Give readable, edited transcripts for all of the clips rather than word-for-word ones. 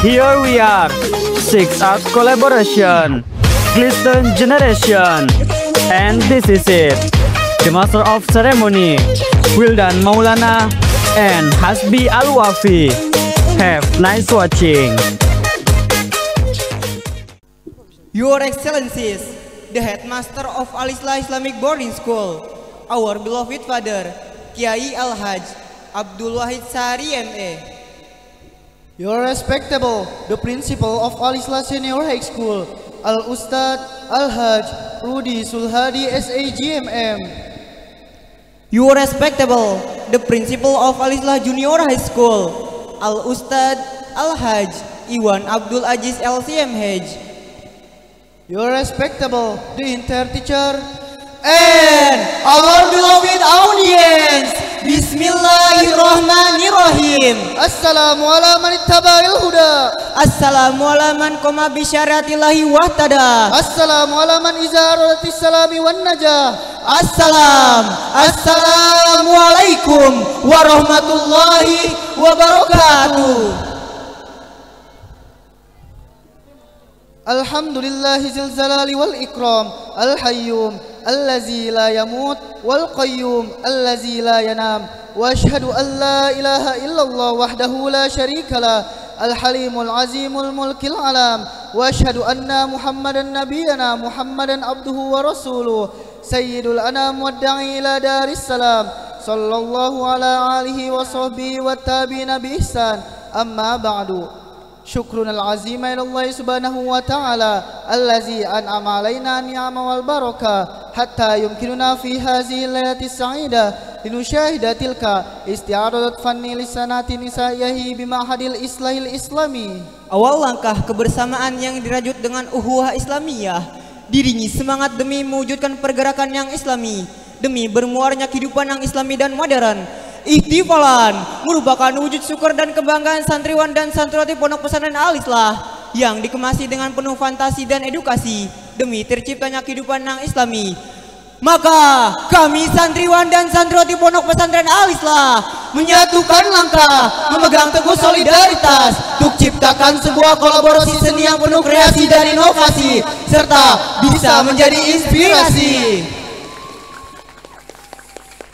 Here we are, 6 Art Collaboration, Glisten Generation, and this is it. The Master of Ceremony, Wildan Maulana and Hasbi Al-Wafi. Have nice watching. Your Excellencies, the Headmaster of Al-Islah Islamic Boarding School, our beloved Father, Kiai Al-Haj Abdul Wahid Sari MA. Your Respectable, the Principal of Al-Islah Senior High School, Al-Ustad Al-Haj Rudi Sulhadi SAGMM. Your Respectable, the Principal of Al-Islah Junior High School, Al-Ustad Al-Haj Iwan Abdul Aziz LCMH. Your Respectable, the Inter Teacher, and our beloved audience, Bismillahirrahmanirrahim. Assalamu ala man ittaba'il huda. Assalamu ala man qama bi syariatillahi wahtada. Assalamu ala man izaratis salami wan najah. Assalamu alaikum warahmatullahi wabarakatuh. Alhamdulillahi zil zalali wal ikram, al-hayyum allazi la yamut wal qayyum allazi la yanam, wa ashhadu an la ilaha illallah wahdahu la syarika lah, al-halimul azimul mulkil alam, wa ashhadu anna muhammadan nabiyyana muhammadan abduhu wa rasuluh, sayyidul anam wa da'i ila daris salam, sallallahu ala alihi wa sahbihi wa tabi'ina bi ihsan, amma ba'du. Syukrun al-azima ila Allah subhanahu wa ta'ala allazi an'ama alaina ni'ama wal baraka hatta yumkinuna fi hazihi laylatis sa'ida linusyahida tilka isti'aradat fanni lisanati nisa'ihi bima'hadil islahil islami. Awal langkah kebersamaan yang dirajut dengan uhuwah Islamiyah diringi semangat demi mewujudkan pergerakan yang islami, demi bermuarnya kehidupan yang islami dan modern. Ihtifalan merupakan wujud syukur dan kebanggaan santriwan dan santriwati Pondok Pesantren Al-Islah yang dikemasi dengan penuh fantasi dan edukasi demi terciptanya kehidupan yang islami. Maka kami santriwan dan santriwati Pondok Pesantren Al-Islah menyatukan langkah, memegang teguh solidaritas untuk ciptakan sebuah kolaborasi seni yang penuh kreasi dan inovasi serta bisa menjadi inspirasi.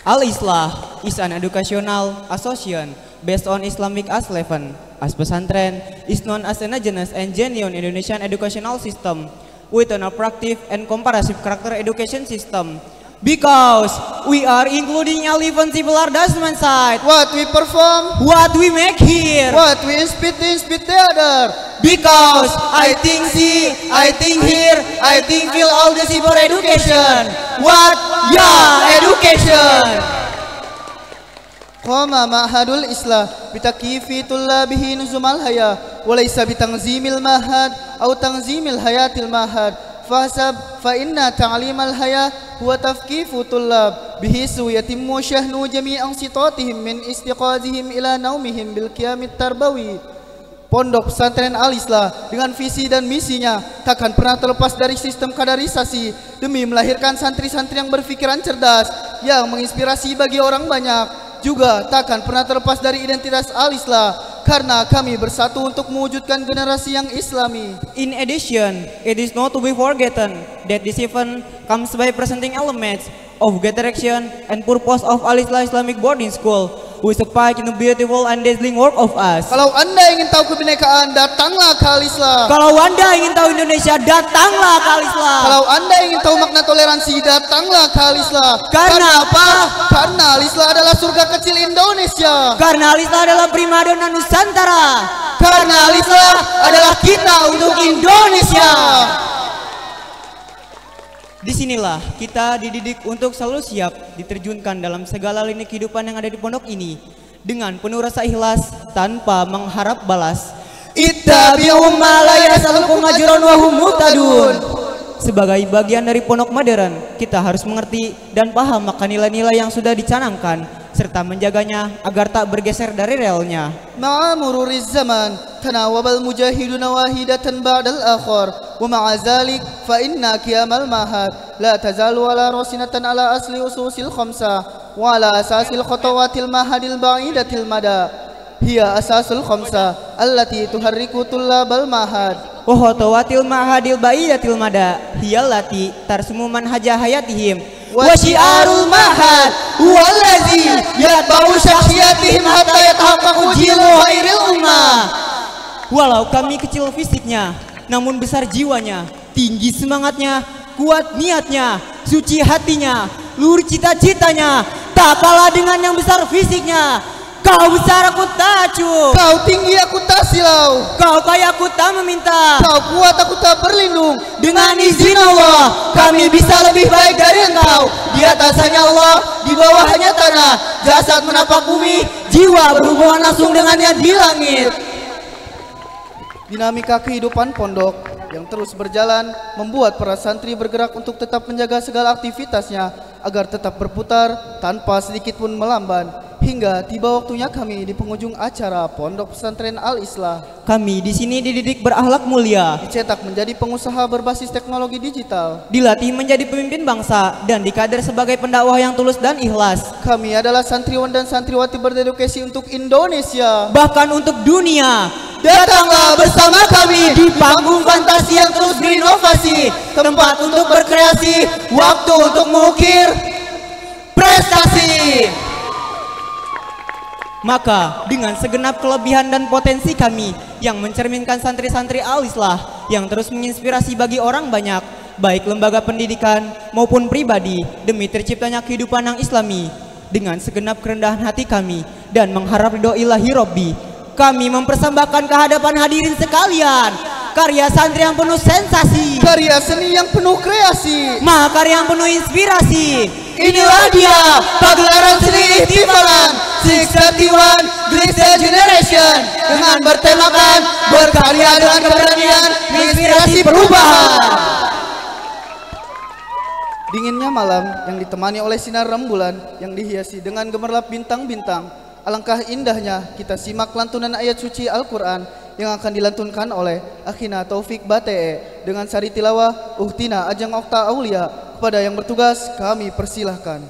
Al-Islah is an educational association based on Islamic as 11. As Pesantren is known as an homogeneous and genuine Indonesian educational system with an attractive and comparative character education system. Because we are including 11 civil advancement site. What we perform, what we make here, what we inspire the other. Because I think see, I think here, I think feel all the civil education. What? Yeah, education. Qama ma'hadul islah bitakifi tullabihi nuzumal haya walaysa bitangzimil mahad atau tangzimil hayatil mahad fahsab fa inna ta'limal haya huwa tafkifu tullab bihisu yatimmu syahnu jami'an sitatihim min istiqazihim ila naumihim bil qiyamit tarbawi. Pondok Pesantren Al-Islah dengan visi dan misinya takkan pernah terlepas dari sistem kaderisasi demi melahirkan santri-santri yang berpikiran cerdas yang menginspirasi bagi orang banyak. Juga takkan pernah terlepas dari identitas Al-Islah karena kami bersatu untuk mewujudkan generasi yang islami. In addition, it is not to be forgotten that this event comes by presenting elements of great direction and purpose of Al-Islah Islamic Boarding School with a spike in the beautiful and dazzling work of us. Kalau Anda ingin tahu kebinekaan, datanglah ke Al-Islah. Kalau Anda ingin tahu Indonesia, datanglah ke Al-Islah. Kalau Anda ingin tahu makna toleransi, datanglah ke Al-Islah. Karena apa? Karena Al-Islah adalah surga kecil Indonesia. Karena Al-Islah adalah primadona Nusantara. Karena Al-Islah adalah kita untuk Indonesia. Disinilah kita dididik untuk selalu siap diterjunkan dalam segala lini kehidupan yang ada di pondok ini dengan penuh rasa ikhlas tanpa mengharap balas. Ittabi'u ma la yas'alukum ajran wa hum muhtadun. Sebagai bagian dari pondok modern, kita harus mengerti dan paham akan nilai-nilai yang sudah dicanangkan serta menjaganya agar tak bergeser dari relnya. Ma'a mururiz zaman tanawabal mujahiduna wahidatan ba'dal akhar wa ma'a zalik fa inna qiyamal mahad la tazalu ala rasinatan ala asli ususil khamsah wa ala asasil khatawatil mahadil ba'idatil mada. hiya asasul khamsa allati tuharriku tullabal mahad. Wa khutuwatil ma'hadil ba'idatil mada hiyallati tarsumu manhaja hayatihim. Wa syiarul mahad wallazi yatba'u syakhsiyatihim hatta yatahaqqaqu jilu khairil ummah. Walau kami kecil fisiknya, namun besar jiwanya, tinggi semangatnya, kuat niatnya, suci hatinya, luhur cita-citanya, tak kalah dengan yang besar fisiknya. Kau besar aku tak acuh, Kau tinggi aku tak silau, kau kaya aku tak meminta. kau kuat aku tak berlindung. Dengan izin Allah, kami bisa lebih baik dari engkau. Di atas hanya Allah, di bawah hanya tanah. Jasad menapak bumi, jiwa berhubungan langsung dengannya di langit. Dinamika kehidupan pondok yang terus berjalan membuat para santri bergerak untuk tetap menjaga segala aktivitasnya agar tetap berputar tanpa sedikit pun melamban. Hingga tiba waktunya kami di penghujung acara Pondok Pesantren Al-Islah. Kami di sini dididik berakhlak mulia, Dicetak menjadi pengusaha berbasis teknologi digital. dilatih menjadi pemimpin bangsa, dan dikader sebagai pendakwah yang tulus dan ikhlas. Kami adalah santriwan dan santriwati berdedikasi untuk Indonesia. Bahkan untuk dunia. Datanglah bersama kami di panggung fantasi yang terus berinovasi, tempat untuk berkreasi, waktu untuk mengukir prestasi. Maka dengan segenap kelebihan dan potensi kami yang mencerminkan santri-santri Al-Islah yang terus menginspirasi bagi orang banyak, baik lembaga pendidikan maupun pribadi, demi terciptanya kehidupan yang islami, dengan segenap kerendahan hati kami dan mengharap ridho ilahi Robbi, kami mempersembahkan kehadapan hadirin sekalian karya santri yang penuh sensasi, Karya seni yang penuh kreasi. mahakarya yang penuh inspirasi. Inilah dia pagelaran seni ihtifalan 631 Glister Generation dengan bertemakan berkarya dengan keberanian menginspirasi perubahan. Dinginnya malam yang ditemani oleh sinar rembulan yang dihiasi dengan gemerlap bintang-bintang. Alangkah indahnya kita simak lantunan ayat suci Al-Quran yang akan dilantunkan oleh Akhina Taufik Batee dengan sari tilawah Uhtina Ajeng Okta Aulia. Kepada yang bertugas kami persilahkan.